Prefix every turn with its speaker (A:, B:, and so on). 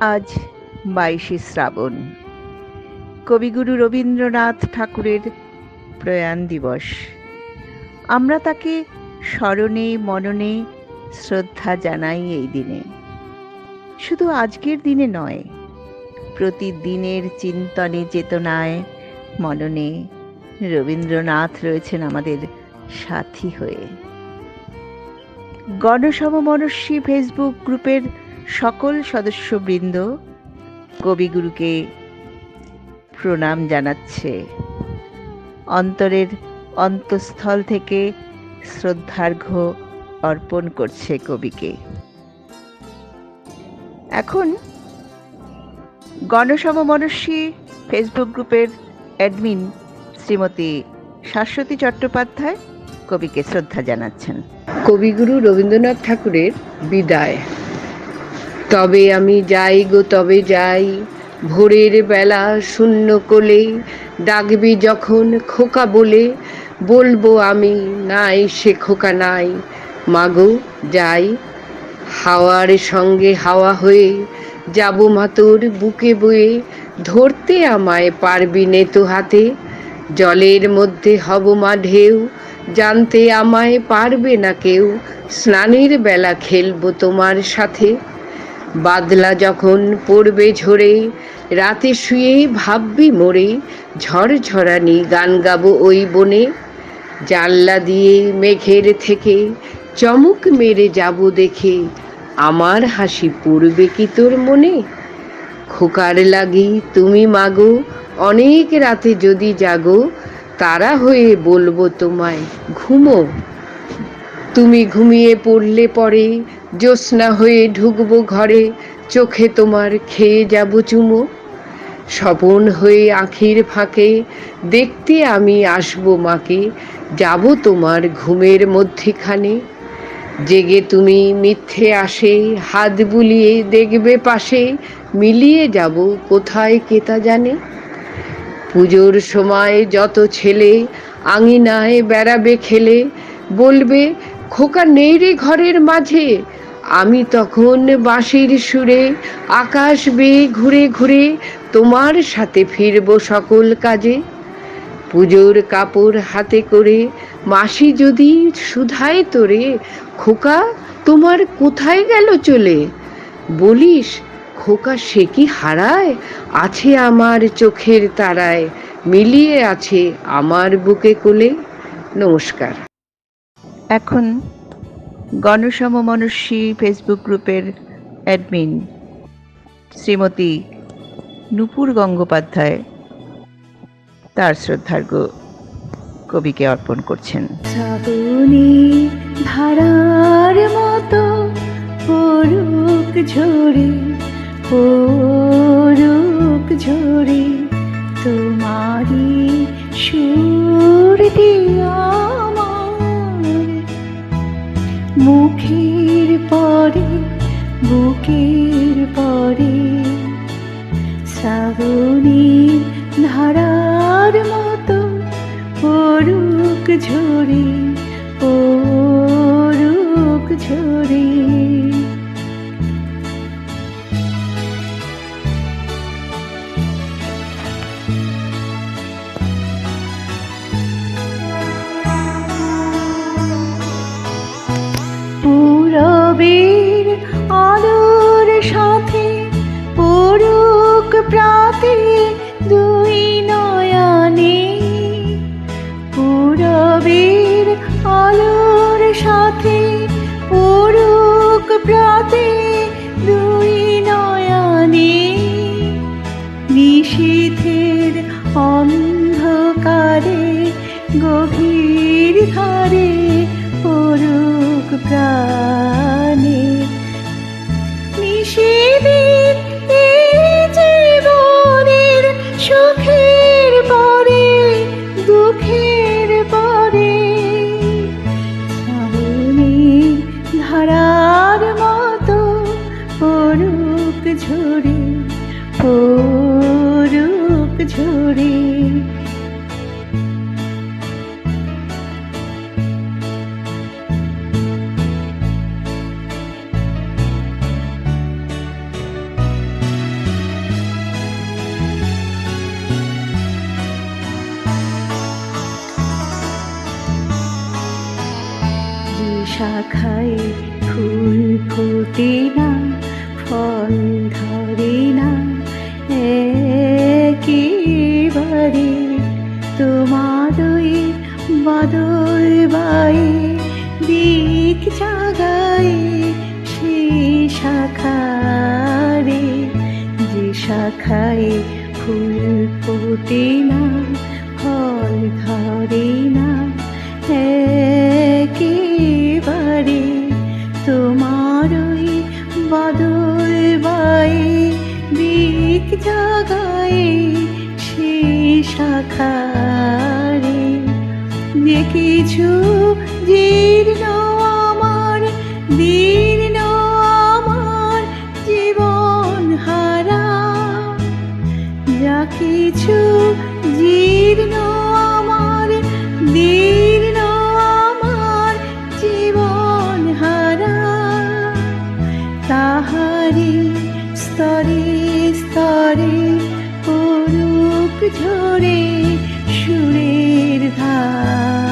A: আজ 22শে শ্রাবণ, কবিগুরু রবীন্দ্রনাথ ঠাকুরের প্রয়াণ দিবস। আমরা তাকে স্মরণে মননে শ্রদ্ধা জানাই এই দিনে। শুধু আজকের দিনে নয়, প্রতিদিনের চিন্তনে চেতনায় মননে রবীন্দ্রনাথ রয়েছেন আমাদের সাথী হয়ে। গণসমমনস্বী ফেসবুক গ্রুপের সকল সদস্যবৃন্দ কবিগুরুকে প্রণাম জানাচ্ছে, অন্তরের অন্তঃস্থল থেকে শ্রদ্ধার্ঘ্য অর্পণ করছে কবিকে। এখন গণসমমনস্বী ফেসবুক গ্রুপের অ্যাডমিন শ্রীমতী শাশ্বতী চট্টোপাধ্যায় কবিকে শ্রদ্ধা জানাচ্ছেন।
B: কবিগুরু রবীন্দ্রনাথ ঠাকুরের বিদায়। তবে আমি যাই গো তবে যাই, ভোরের বেলা শূন্য কোলে, ডাকবি যখন খোকা বলে, বলবো আমি নাই সে খোকা নাই, মাগো যাই। হাওয়ার সঙ্গে হাওয়া হয়ে যাবো মা তোর বুকে বয়ে, ধরতে আমায় পারবি নে তো হাতে, জলের মধ্যে হব মা ঢেউ, জানতে আমায় পারবে না কেউ, স্নানের বেলা খেলবো তোমার সাথে। বাদলা যখন পড়বে ঝরে, রাতে শুয়ে ভাববি মোরে, ঝড়ঝড়ানি গান গাবো ওই বনে, জানলা দিয়ে মেঘের থেকে চমক মেরে যাব দেখে, আমার হাসি পড়বে কি তোর মনে। খোকার লাগি তুমি মাগো, অনেক রাতে যদি জাগো, তারা হয়ে বলবো তোমায় ঘুমো। তুমি ঘুমিয়ে পড়লে পরে জ্যোৎস্না হয়ে ঢুকবো ঘরে, চোখে তোমার খেয়ে যাব চুমো। স্বপন হয়ে আঁখির ফাঁকে দেখতে আমি আসবো মাকে, যাব তোমার ঘুমের মধ্যেখানে। জেগে তুমি মিথ্যে আসে হাত বুলিয়ে দেখবে পাশে, মিলিয়ে যাব কোথায় কেতা জানে। পুজোর সময় যত ছেলে আঙিনায় বেড়াবে খেলে, বলবে খোকা নেই রে ঘরের মাঝে, আমি তখন বাঁশির সুরে আকাশ বেয়ে ঘুরে ঘুরে তোমার সাথে ফিরবো সকল কাজে। পুজোর কাপড় হাতে করে মাসি যদি শুধায় তোরে, খোকা তোমার কোথায় গেল চলে, বলিস খোকা সে কি হারায়, আছে আমার চোখের তারায়, মিলিয়ে আছে আমার বুকে কোলে। নমস্কার।
A: এখন গণসমমনস্বী ফেসবুক গ্রুপের অ্যাডমিন শ্রীমতী নূপুর গঙ্গোপাধ্যায় তার শ্রদ্ধার্ঘ্য কবিকে অর্পণ করছেন।
C: শ্রাবণী ধারার মতো পড়ুক ঝরে, পড়ুক ঝরে, তোমারি সুর দিয়া আমার মুখের পরে বুকের পরে। শ্রাবণী ধারার মতো পড়ুক ঝরে, পড়ুক ঝরে। পূরবের আলোর সাথে পড়ুক প্রাতে দুই নয়নে, পূরবের আলোর সাথে পড়ুক প্রাতে দুই নয়নে। নিশীথের অন্ধকারে গভীর ধারে পড়ুক প্রাণে। নিশীথের এই জীবনের সুখের পরে দুঃখের পরে, শ্রাবণী ধারার মতো পড়ুক ঝরে, পড়ুক ঝরে। শাখায় ফুল ফোটে না, ফল ধরে না একেবারে, তোমার ওই বাদল বায়ে দিক জাগায় সে শাখারে, যে শাখায় ফুল ফোটে না, ফল ধরে না একেবারে, তোমার ওই বাদল বায়ে দিক জাগায় সে শাখারে। যে কিছু জীর্ণ আমার, দীর্ণ আমার জীবন হারা, যা কিছু জীর্ণ আমার, দীর্ণ আমার জীবন হারা, তাহারি স্তরে স্তরে পড়ুক ঝরে সুরের ধার।